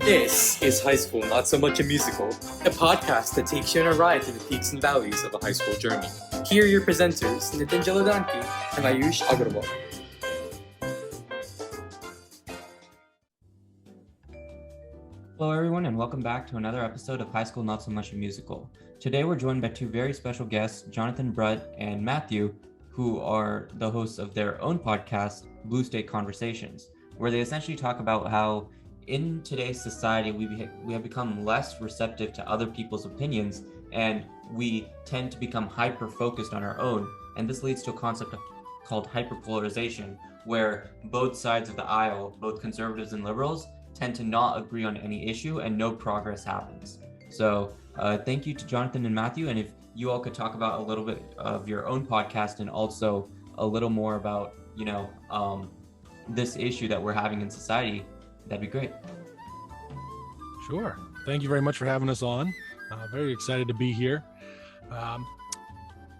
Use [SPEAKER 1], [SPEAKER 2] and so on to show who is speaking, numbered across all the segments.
[SPEAKER 1] This is High School Not So Much a Musical, a podcast that takes you on a ride through the peaks and valleys of a high school journey. Here are your presenters, Nitin Jaladanki and Ayush Agarwal.
[SPEAKER 2] Hello everyone and welcome back to another episode of High School Not So Much a Musical. Today we're joined by two very special guests, Jonathan Brutt and Matthew, who are the hosts of their own podcast, Blue State Conversations, where they essentially talk about how in today's society we have become less receptive to other people's opinions and we tend to become hyper-focused on our own. And this leads to a concept called hyperpolarization, where both sides of the aisle, both conservatives and liberals, tend to not agree on any issue and no progress happens. So thank you to Jonathan and Matthew. And if you all could talk about a little bit of your own podcast and also a little more about, this issue that we're having in society, that'd be great.
[SPEAKER 3] Sure. Thank you very much for having us on. Very excited to be here.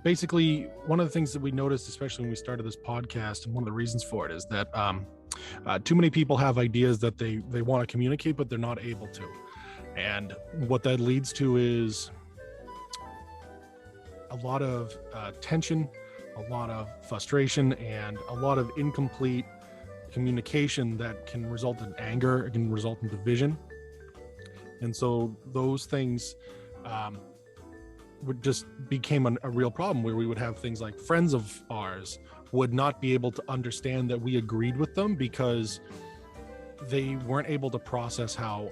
[SPEAKER 3] Basically, one of the things that we noticed, especially when we started this podcast, and one of the reasons for it is that too many people have ideas that they want to communicate, but they're not able to. And what that leads to is a lot of tension, a lot of frustration, and a lot of incomplete communication that can result in anger, it can result in division. And so those things would just became a real problem, where we would have things like friends of ours would not be able to understand that we agreed with them because they weren't able to process how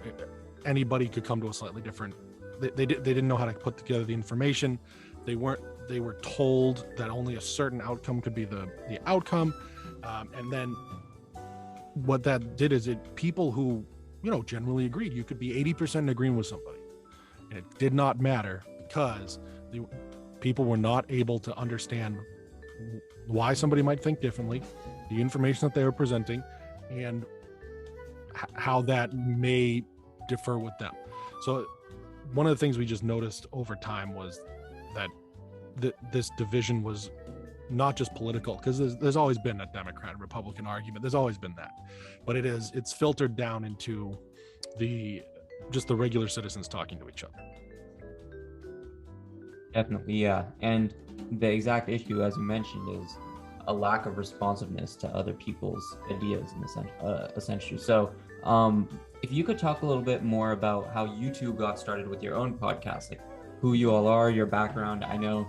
[SPEAKER 3] anybody could come to a slightly different, they didn't know how to put together the information. They were told that only a certain outcome could be the outcome. And then what that did is people who, generally agreed, you could be 80% in agreement with somebody, and it did not matter because people were not able to understand why somebody might think differently, the information that they were presenting, and how that may differ with them. So one of the things we just noticed over time was that this division was not just political, because there's always been a Democrat and Republican argument. There's always been that, but it's filtered down into the regular citizens talking to each other.
[SPEAKER 2] Definitely, yeah. And the exact issue, as you mentioned, is a lack of responsiveness to other people's ideas, essentially. So if you could talk a little bit more about how you two got started with your own podcast, like who you all are, your background. I know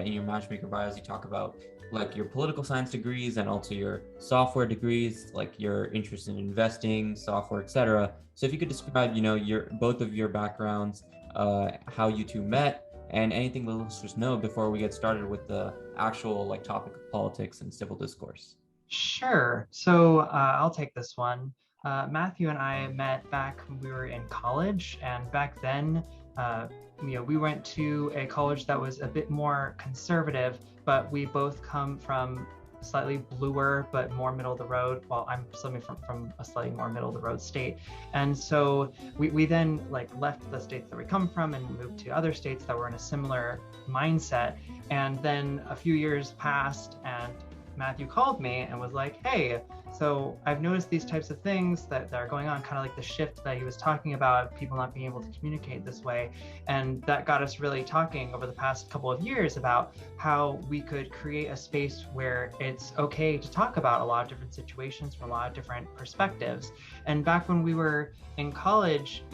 [SPEAKER 2] in your Matchmaker bios, you talk about like your political science degrees and also your software degrees, like your interest in investing, software, etc. So if you could describe, both of your backgrounds, how you two met, and anything the listeners know before we get started with the actual topic of politics and civil discourse.
[SPEAKER 4] Sure. So I'll take this one. Matthew and I met back when we were in college, and back then, we went to a college that was a bit more conservative, but we both come from slightly bluer but more middle of the road. Well, I'm coming from a slightly more middle of the road state, and so we then left the states that we come from and moved to other states that were in a similar mindset. And then a few years passed, and Matthew called me and was like, hey, so I've noticed these types of things that are going on, kind of like the shift that he was talking about, people not being able to communicate this way. And that got us really talking over the past couple of years about how we could create a space where it's okay to talk about a lot of different situations from a lot of different perspectives. And back when we were in college,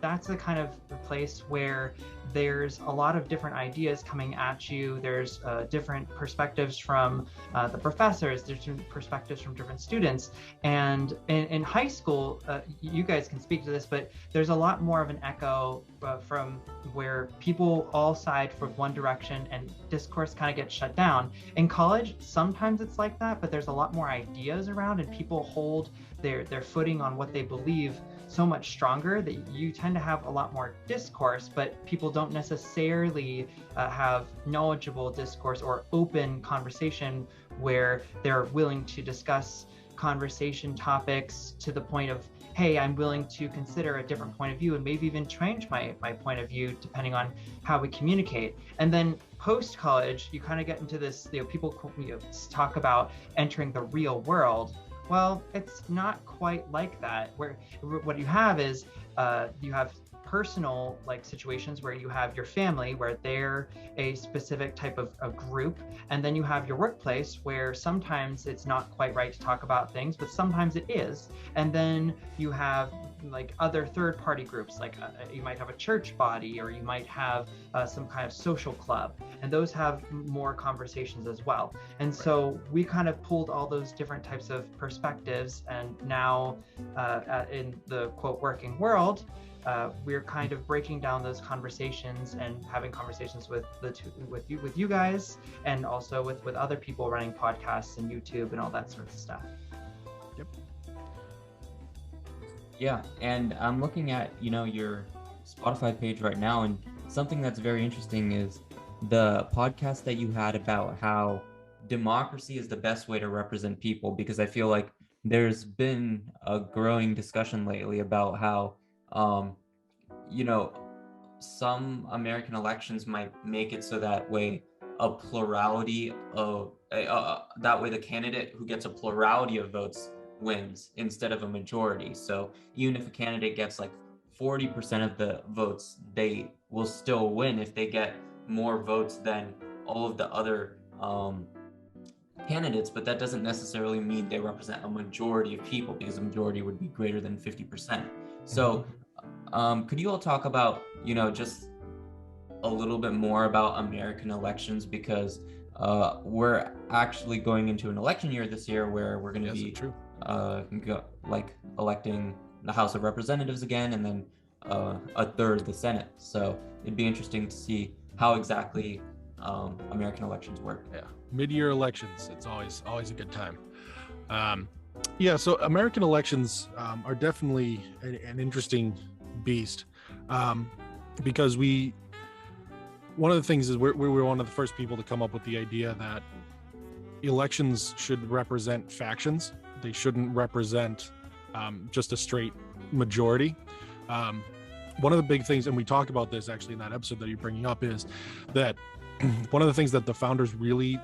[SPEAKER 4] that's the kind of place where there's a lot of different ideas coming at you. There's different perspectives from the professors, there's different perspectives from different students. And in high school, you guys can speak to this, but there's a lot more of an echo from where people all side for one direction and discourse kind of gets shut down. In college, sometimes it's like that, but there's a lot more ideas around and people hold their footing on what they believe so much stronger that you tend to have a lot more discourse, but people don't necessarily have knowledgeable discourse or open conversation where they're willing to discuss conversation topics to the point of, hey, I'm willing to consider a different point of view and maybe even change my point of view depending on how we communicate. And then post-college, you kind of get into this, people talk about entering the real world. Well, it's not quite like that, where what you have is you have personal like situations where you have your family where they're a specific type of group, and then you have your workplace where sometimes it's not quite right to talk about things, but sometimes it is. And then you have like other third-party groups, like you might have a church body, or you might have some kind of social club, and those have more conversations as well. And so we kind of pulled all those different types of perspectives, and now in the quote working world, we're kind of breaking down those conversations and having conversations with you guys, and also with other people running podcasts and YouTube and all that sort of stuff.
[SPEAKER 3] Yep.
[SPEAKER 2] Yeah, and I'm looking at, your Spotify page right now, and something that's very interesting is the podcast that you had about how democracy is the best way to represent people, because I feel like there's been a growing discussion lately about how some American elections might make it so that way a plurality of that way the candidate who gets a plurality of votes wins instead of a majority. So even if a candidate gets like 40% of the votes, they will still win if they get more votes than all of the other candidates, but that doesn't necessarily mean they represent a majority of people, because a majority would be greater than 50%. So could you all talk about, just a little bit more about American elections, because we're actually going into an election year this year where we're going to be electing the House of Representatives again, and then a third the Senate. So it'd be interesting to see how exactly American elections work.
[SPEAKER 3] Yeah, mid-year elections, it's always a good time. So American elections are definitely an interesting beast, because one of the things is we were one of the first people to come up with the idea that elections should represent factions. They shouldn't represent just a straight majority. One of the big things, and we talk about this actually in that episode that you're bringing up, is that one of the things that the founders really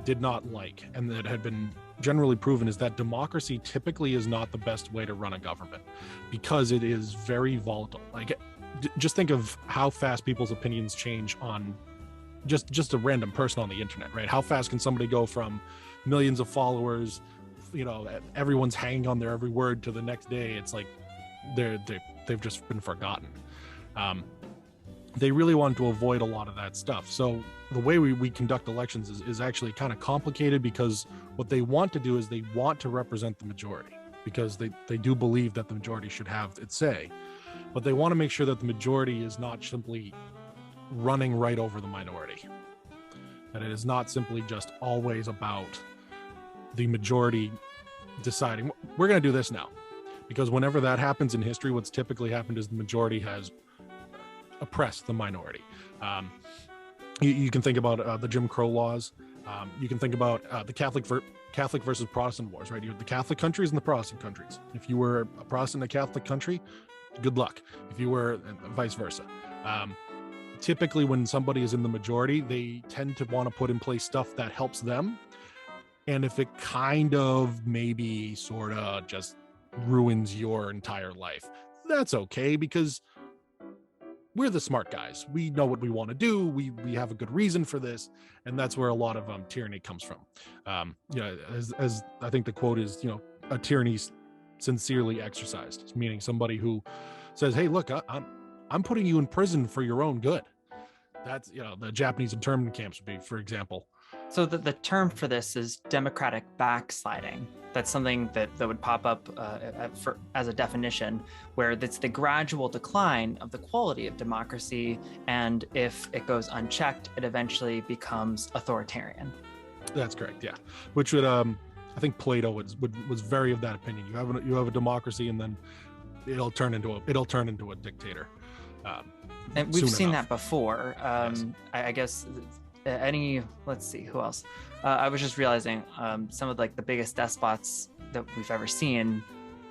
[SPEAKER 3] did not like, and that had been generally proven, is that democracy typically is not the best way to run a government, because it is very volatile. Like, just think of how fast people's opinions change on just a random person on the internet, right? How fast can somebody go from millions of followers, everyone's hanging on their every word, to the next day it's like they've just been forgotten. They really wanted to avoid a lot of that stuff. So the way we conduct elections is actually kind of complicated, because what they want to do is they want to represent the majority, because they do believe that the majority should have its say, but they want to make sure that the majority is not simply running right over the minority, that it is not simply just always about the majority deciding we're going to do this now, because whenever that happens in history, what's typically happened is the majority has oppressed the minority. You can think about the Jim Crow laws. You can think about the Catholic versus Protestant wars, right? You have the Catholic countries and the Protestant countries. If you were a Protestant in a Catholic country, good luck. If you were, vice versa. Typically, when somebody is in the majority, they tend to want to put in place stuff that helps them. And if it kind of maybe sort of just ruins your entire life, that's okay, because we're the smart guys. We know what we want to do. We have a good reason for this. And that's where a lot of tyranny comes from. As I think the quote is, a tyranny sincerely exercised, meaning somebody who says, hey, look, I'm putting you in prison for your own good. That's, the Japanese internment camps would be, for example.
[SPEAKER 5] So the term for this is democratic backsliding. That's something that would pop up as a definition, where it's the gradual decline of the quality of democracy, and if it goes unchecked, it eventually becomes authoritarian.
[SPEAKER 3] That's correct, yeah. Which would, I think Plato was very of that opinion. You have a democracy, and then it'll turn into a dictator.
[SPEAKER 5] And we've seen
[SPEAKER 3] enough.
[SPEAKER 5] that before.
[SPEAKER 3] Yes.
[SPEAKER 5] I guess let's see, who else? I was just realizing some of the biggest despots that we've ever seen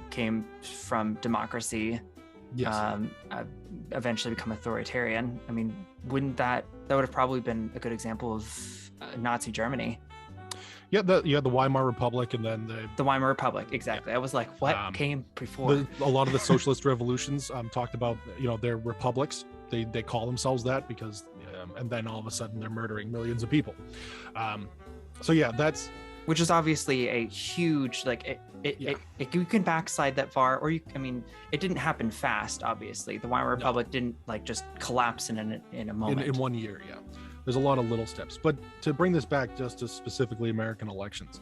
[SPEAKER 5] came from democracy.
[SPEAKER 3] Yes.
[SPEAKER 5] Eventually become authoritarian. I mean, wouldn't that would have probably been a good example of Nazi Germany?
[SPEAKER 3] Yeah, you had the Weimar Republic, and then
[SPEAKER 5] The Weimar Republic, exactly. I was like, what came before?
[SPEAKER 3] a lot of the socialist revolutions talked about, they're republics. They call themselves that because, and then all of a sudden they're murdering millions of people. So yeah, that's,
[SPEAKER 5] which is obviously a huge, like, you can backslide that far, or it didn't happen fast. Obviously, the Weimar Republic didn't like just collapse in a moment.
[SPEAKER 3] In 1 year, yeah. There's a lot of little steps. But to bring this back just to specifically American elections,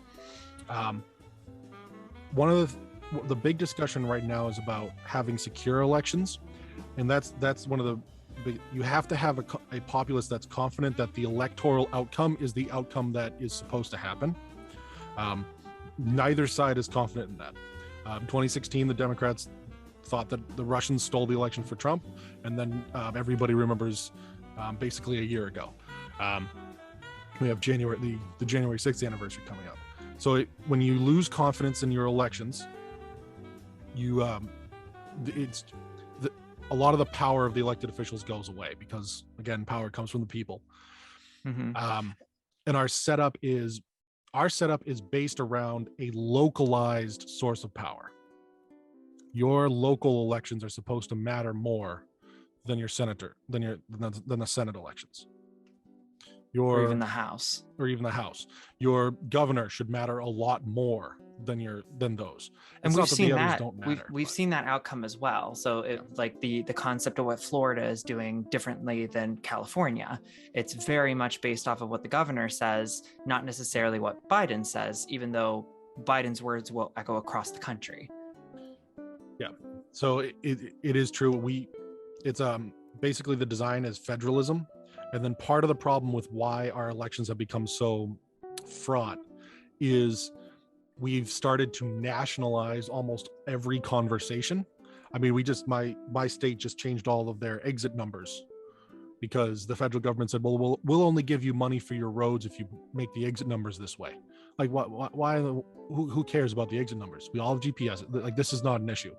[SPEAKER 3] one of the big discussion right now is about having secure elections, and that's one of the big. You have to have a populace that's confident that the electoral outcome is the outcome that is supposed to happen. Neither side is confident in that. 2016, the Democrats thought that the Russians stole the election for Trump, and then everybody remembers basically a year ago. We have the January 6th anniversary coming up. So when you lose confidence in your elections, a lot of the power of the elected officials goes away because, again, power comes from the people.
[SPEAKER 5] Mm-hmm.
[SPEAKER 3] And our setup is based around a localized source of power. Your local elections are supposed to matter more than your senator, than the Senate elections.
[SPEAKER 5] Or even the House.
[SPEAKER 3] Your governor should matter a lot more than those.
[SPEAKER 5] And we've seen that. We've seen that outcome as well. So like the concept of what Florida is doing differently than California, it's very much based off of what the governor says, not necessarily what Biden says, even though Biden's words will echo across the country.
[SPEAKER 3] Yeah. So it is true. It's basically the design is federalism. And then part of the problem with why our elections have become so fraught is we've started to nationalize almost every conversation. I mean, my state just changed all of their exit numbers because the federal government said, well, we'll only give you money for your roads if you make the exit numbers this way. Like, why? Who cares about the exit numbers? We all have GPS. Like, this is not an issue.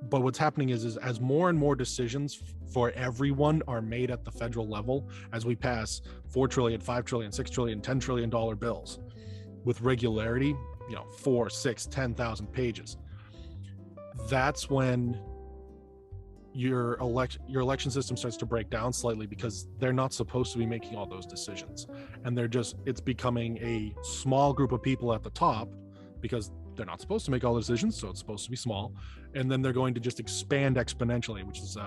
[SPEAKER 3] But what's happening is as more and more decisions for everyone are made at the federal level, as we pass $4 trillion, $5 trillion, $6 trillion, $10 trillion bills with regularity, 4, 6, 10,000 pages, that's when your election system starts to break down slightly because they're not supposed to be making all those decisions. And it's becoming a small group of people at the top because they're not supposed to make all the decisions, so it's supposed to be small, and then they're going to just expand exponentially, which is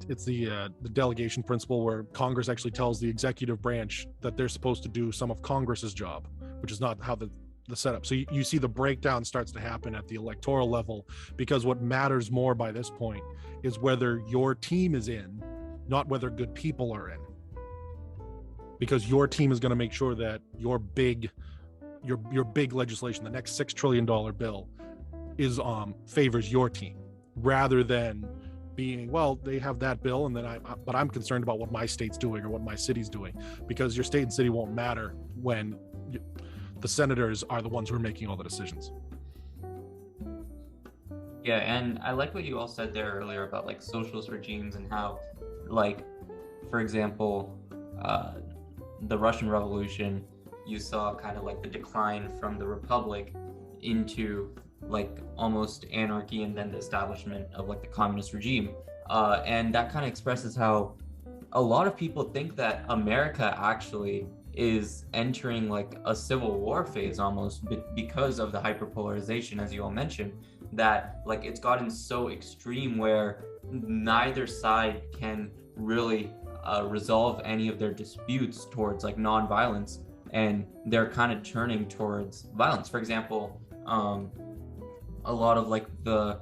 [SPEAKER 3] it's the delegation principle, where Congress actually tells the executive branch that they're supposed to do some of Congress's job, which is not how the setup. So you see the breakdown starts to happen at the electoral level, because what matters more by this point is whether your team is in, not whether good people are in, because your team is going to make sure that your big legislation, the next $6 trillion bill, is favors your team, rather than being, well, they have that bill, and then but I'm concerned about what my state's doing or what my city's doing, because your state and city won't matter when the senators are the ones who are making all the decisions.
[SPEAKER 2] Yeah, and I like what you all said there earlier about like socialist regimes and how, like, for example, the Russian Revolution, you saw kind of like the decline from the republic into like almost anarchy, and then the establishment of like the communist regime. And that kind of expresses how a lot of people think that America actually is entering like a civil war phase almost, because of the hyperpolarization, as you all mentioned, that like it's gotten so extreme where neither side can really resolve any of their disputes towards like non-violence, and they're kind of turning towards violence. For example, a lot of like the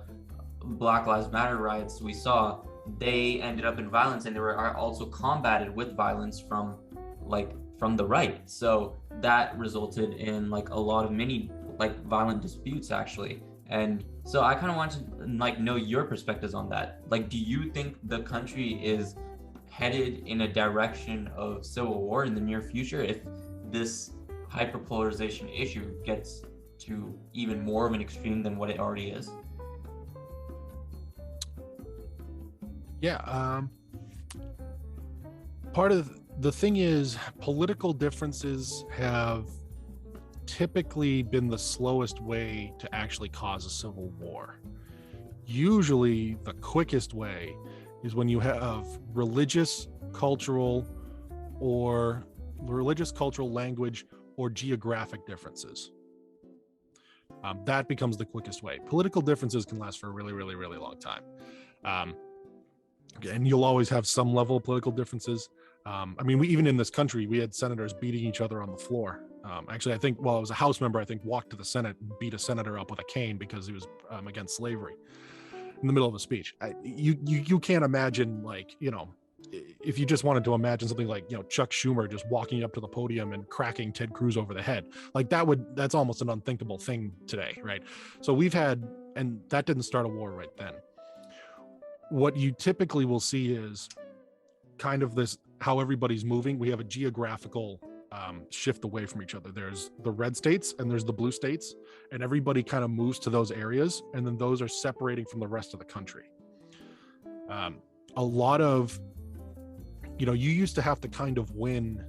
[SPEAKER 2] Black Lives Matter riots we saw, they ended up in violence, and they were also combated with violence from the right. So that resulted in like a lot of many like violent disputes actually. And so I kind of want to like know your perspectives on that. Like, do you think the country is headed in a direction of civil war in the near future if this hyperpolarization issue gets to even more of an extreme than what it already is?
[SPEAKER 3] Yeah, part of The thing is, political differences have typically been the slowest way to actually cause a civil war. Usually the quickest way is when you have religious, cultural, language, or geographic differences. That becomes the quickest way. Political differences can last for a really, really, really long time. And you'll always have some level of political differences. Even in this country, we had senators beating each other on the floor. Actually, I think, I was a House member, I think, walked to the Senate and beat a senator up with a cane because he was against slavery in the middle of a speech. You can't imagine, if you just wanted to imagine something like, Chuck Schumer just walking up to the podium and cracking Ted Cruz over the head, that's almost an unthinkable thing today, right? So and that didn't start a war right then. What you typically will see is kind of this, how everybody's moving. We have a geographical shift away from each other. There's the red states and there's the blue states, and everybody kind of moves to those areas, and then those are separating from the rest of the country. A lot of, you used to have to kind of win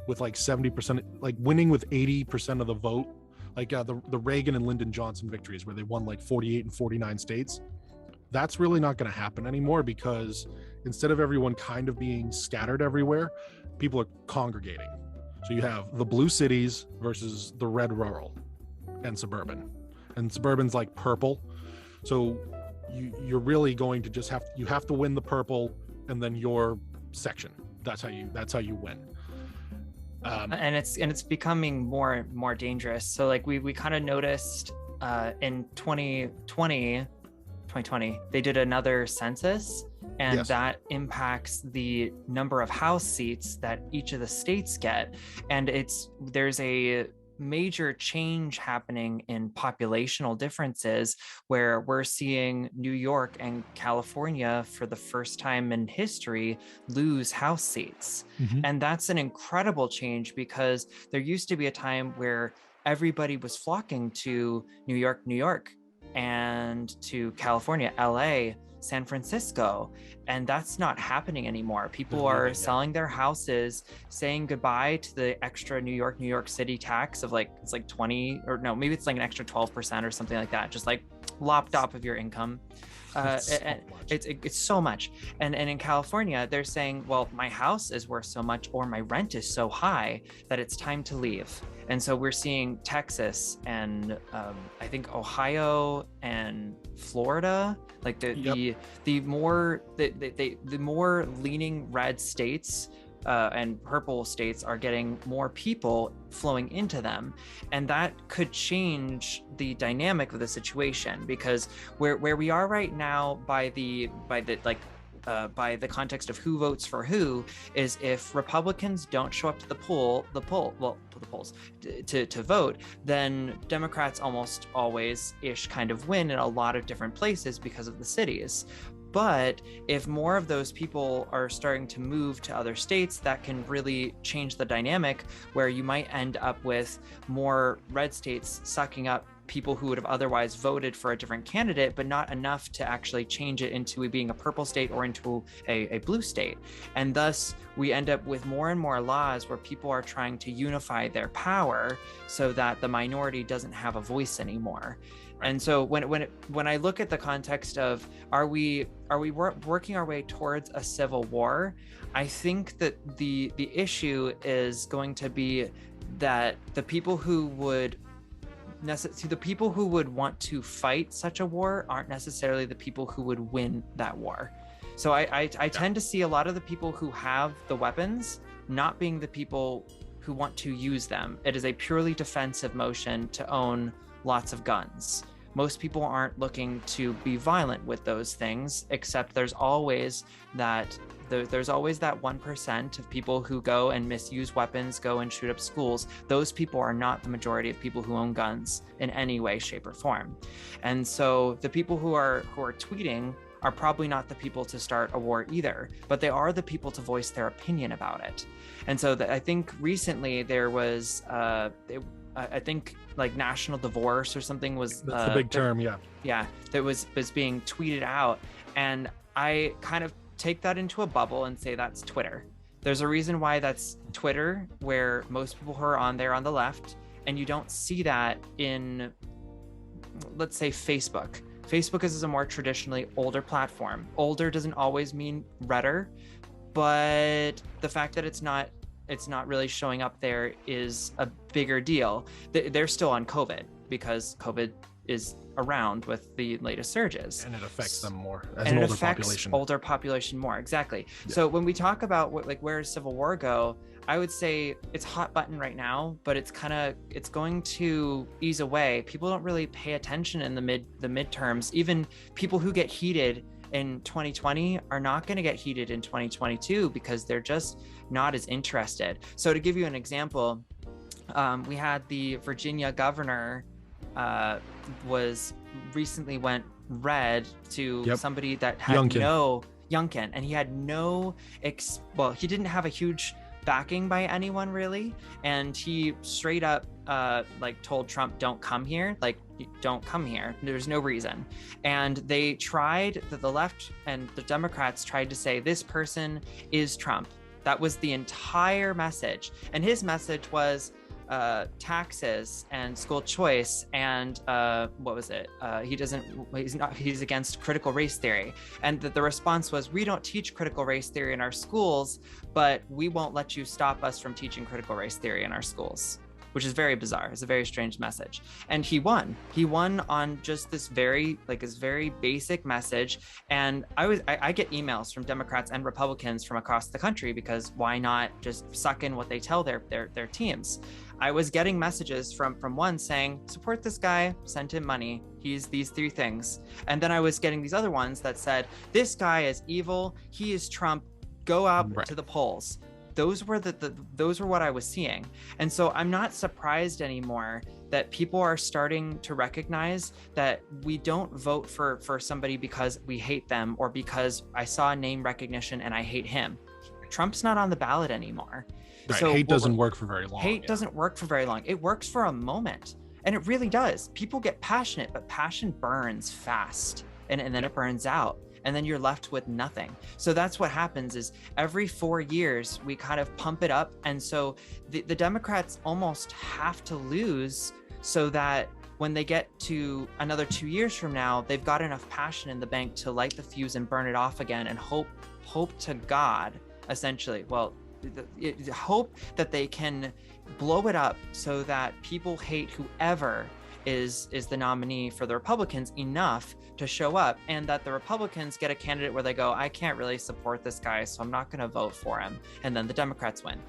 [SPEAKER 3] with 70%, winning with 80% of the vote, the Reagan and Lyndon Johnson victories where they won 48 and 49 states. That's really not going to happen anymore, because instead of everyone kind of being scattered everywhere, people are congregating. So you have the blue cities versus the red rural and suburban. And suburban's purple. So you're really going to just you have to win the purple and then your section. That's how you win.
[SPEAKER 5] And it's becoming more dangerous. So we kind of noticed in 2020 they did another census, and yes, that impacts the number of House seats that each of the states get. And there's a major change happening in populational differences, where we're seeing New York and California for the first time in history lose House seats. Mm-hmm. And that's an incredible change, because there used to be a time where everybody was flocking to New York, and to California, LA, San Francisco, and that's not happening anymore. People are selling their houses, saying goodbye to the extra New York City tax of it's 20, or no, maybe it's an extra 12% or something like that, just lopped off of your income. It's so much. And in California, they're saying, well, my house is worth so much, or my rent is so high that it's time to leave. And so we're seeing Texas and I think Ohio and Florida, the more leaning red states and purple states are getting more people flowing into them, and that could change the dynamic of the situation, because where we are right now by the context of who votes for who is, if Republicans don't show up to the polls to vote, then Democrats almost always kind of win in a lot of different places because of the cities. But if more of those people are starting to move to other states, that can really change the dynamic, where you might end up with more red states sucking up people who would have otherwise voted for a different candidate, but not enough to actually change it into being a purple state or into a blue state. And thus we end up with more and more laws where people are trying to unify their power so that the minority doesn't have a voice anymore. And so when I look at the context of are we working our way towards a civil war, I think that the issue is going to be that the people who would want to fight such a war aren't necessarily the people who would win that war. So I tend to see a lot of the people who have the weapons not being the people who want to use them. It is a purely defensive motion to own lots of guns. Most people aren't looking to be violent with those things, except there's always that 1% of people who go and misuse weapons, go and shoot up schools. Those people are not the majority of people who own guns in any way, shape, or form. And so the people who are tweeting are probably not the people to start a war either, but they are the people to voice their opinion about it. And so I think recently there was I think national divorce or something was
[SPEAKER 3] that's the big term,
[SPEAKER 5] that was being tweeted out, and I kind of take that into a bubble and say that's Twitter. There's a reason why that's Twitter, where most people who are on there on the left, and you don't see that in, let's say, Facebook. Facebook is a more traditionally older platform. Older doesn't always mean redder, but the fact that it's not really showing up there is a bigger deal. They're still on COVID because COVID is around with the latest surges,
[SPEAKER 3] and it affects them more as
[SPEAKER 5] and
[SPEAKER 3] an
[SPEAKER 5] it
[SPEAKER 3] older
[SPEAKER 5] affects
[SPEAKER 3] population.
[SPEAKER 5] Older population more, exactly.
[SPEAKER 3] Yeah.
[SPEAKER 5] So when we talk about where does Civil War go, I would say it's hot button right now, but it's going to ease away. People don't really pay attention in the midterms. Even people who get heated in 2020 are not going to get heated in 2022 because they're just not as interested. So to give you an example, we had the Virginia governor was recently went red to somebody that had Youngkin, and he had he didn't have a huge backing by anyone really, and he straight up told Trump, don't come here, don't come here, there's no reason. And they tried, the left and the Democrats tried to say this person is Trump. That was the entire message, and his message was taxes and school choice and what was it? He's against critical race theory. And the response was, we don't teach critical race theory in our schools, but we won't let you stop us from teaching critical race theory in our schools, which is very bizarre. It's a very strange message. And he won on just this very basic message. And I get emails from Democrats and Republicans from across the country, because why not just suck in what they tell their teams? I was getting messages from one saying, support this guy, send him money, he's these 3 things. And then I was getting these other ones that said, this guy is evil, he is Trump, go out to the polls. Those were those were what I was seeing. And so I'm not surprised anymore that people are starting to recognize that we don't vote for somebody because we hate them or because I saw name recognition and I hate him. Trump's not on the ballot anymore.
[SPEAKER 3] Right.
[SPEAKER 5] So
[SPEAKER 3] hate doesn't work for very long.
[SPEAKER 5] Hate doesn't work for very long. It works for a moment, and it really does. People get passionate, but passion burns fast, and then it burns out, and then you're left with nothing. So that's what happens is every 4 years we kind of pump it up, and so the Democrats almost have to lose so that when they get to another 2 years from now, they've got enough passion in the bank to light the fuse and burn it off again, and hope to God, essentially, hope that they can blow it up so that people hate whoever is the nominee for the Republicans enough to show up, and that the Republicans get a candidate where they go, I can't really support this guy, so I'm not going to vote for him, and then the Democrats win.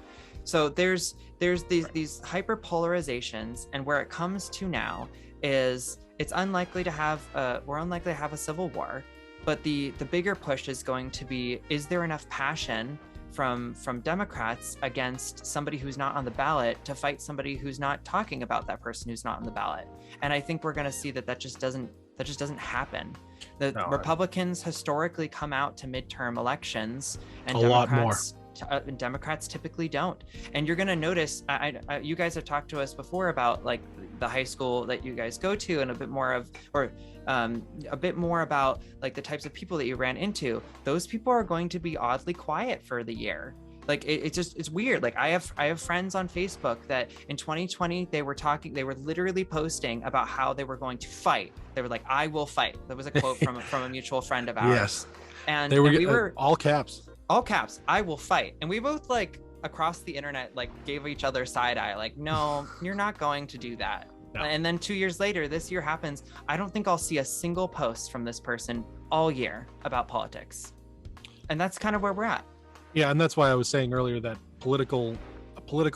[SPEAKER 5] So there's these hyperpolarizations, and where it comes to now is we're unlikely to have a civil war, but the bigger push is going to be, is there enough passion from Democrats against somebody who's not on the ballot to fight somebody who's not talking about that person who's not on the ballot? And I think we're going to see that just doesn't happen. Republicans historically come out to midterm elections, and Democrats typically don't. And you're going to notice, you guys have talked to us before about like the high school that you guys go to, and a bit more about like the types of people that you ran into. Those people are going to be oddly quiet for the year. Like it's weird. Like I have friends on Facebook that in 2020 they were literally posting about how they were going to fight. They were like, I will fight. That was a quote from a mutual friend of ours.
[SPEAKER 3] Yes.
[SPEAKER 5] And
[SPEAKER 3] we were all caps.
[SPEAKER 5] All caps, I will fight. And we both like across the internet like gave each other side eye, like, no, you're not going to do that. No. And then 2 years later, this year happens, I don't think I'll see a single post from this person all year about politics. And that's kind of where we're at.
[SPEAKER 3] Yeah, and that's why I was saying earlier that political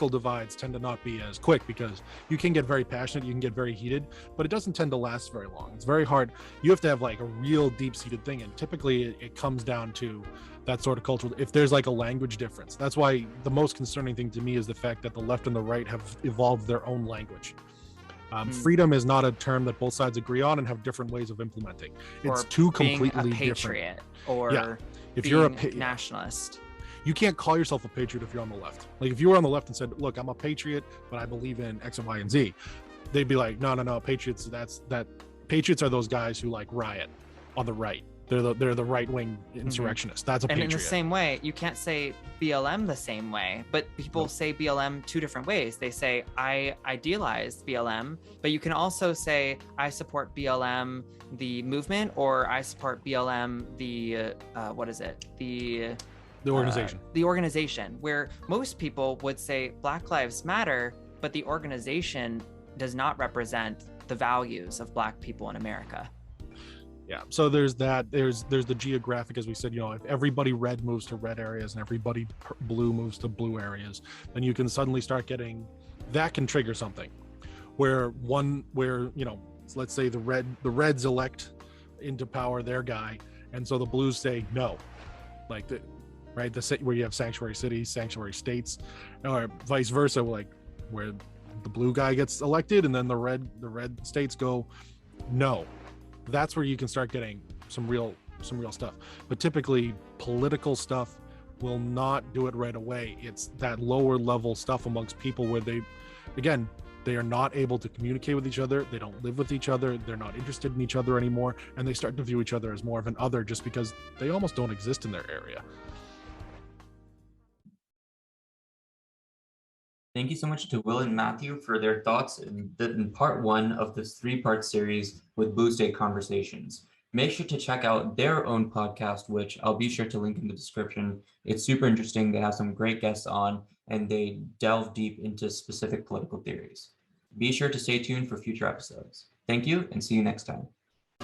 [SPEAKER 3] divides tend to not be as quick, because you can get very passionate, you can get very heated, but it doesn't tend to last very long. It's very hard. You have to have like a real deep-seated thing, and typically it comes down to that sort of cultural, if there's like a language difference. That's why the most concerning thing to me is the fact that the left and the right have evolved their own language. Freedom is not a term that both sides agree on and have different ways of implementing. It's two completely
[SPEAKER 5] different.
[SPEAKER 3] If you're a
[SPEAKER 5] nationalist,
[SPEAKER 3] you can't call yourself a patriot if you're on the left. Like if you were on the left and said, look, I'm a patriot, but I believe in X and Y and Z, they'd be like, no, patriots, patriots are those guys who like riot on the right. they're the right-wing insurrectionists. That's a
[SPEAKER 5] and
[SPEAKER 3] patriot.
[SPEAKER 5] in the same way, you can't say BLM the same way, but people say BLM two different ways. They say I idealize BLM, but you can also say I support BLM the movement, or I support BLM the
[SPEAKER 3] The organization.
[SPEAKER 5] the organization, where most people would say Black Lives Matter, but the organization does not represent the values of Black people in America.
[SPEAKER 3] Yeah, so there's that. There's the geographic, as we said. If everybody red moves to red areas and everybody blue moves to blue areas, then you can suddenly start getting, that can trigger something, where let's say the reds elect into power their guy, and so the blues say no, like where you have sanctuary cities, sanctuary states, or vice versa, like where the blue guy gets elected and then the red states go no. That's where you can start getting some real stuff. But typically political stuff will not do it right away. It's that lower level stuff amongst people where they are not able to communicate with each other. They don't live with each other. They're not interested in each other anymore. And they start to view each other as more of an other just because they almost don't exist in their area.
[SPEAKER 2] Thank you so much to Will and Matthew for their thoughts in part 1 of this 3-part series with Blue State Conversations. Make sure to check out their own podcast, which I'll be sure to link in the description. It's super interesting. They have some great guests on, and they delve deep into specific political theories. Be sure to stay tuned for future episodes. Thank you, and see you next time.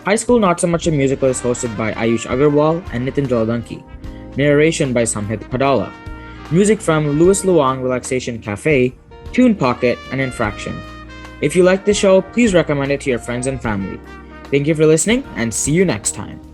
[SPEAKER 6] High School Not So Much a Musical is hosted by Ayush Agarwal and Nitin Jaladanki. Narration by Samhit Padala. Music from Louis Luang Relaxation Cafe, Tune Pocket, and Infraction. If you like the show, please recommend it to your friends and family. Thank you for listening, and see you next time.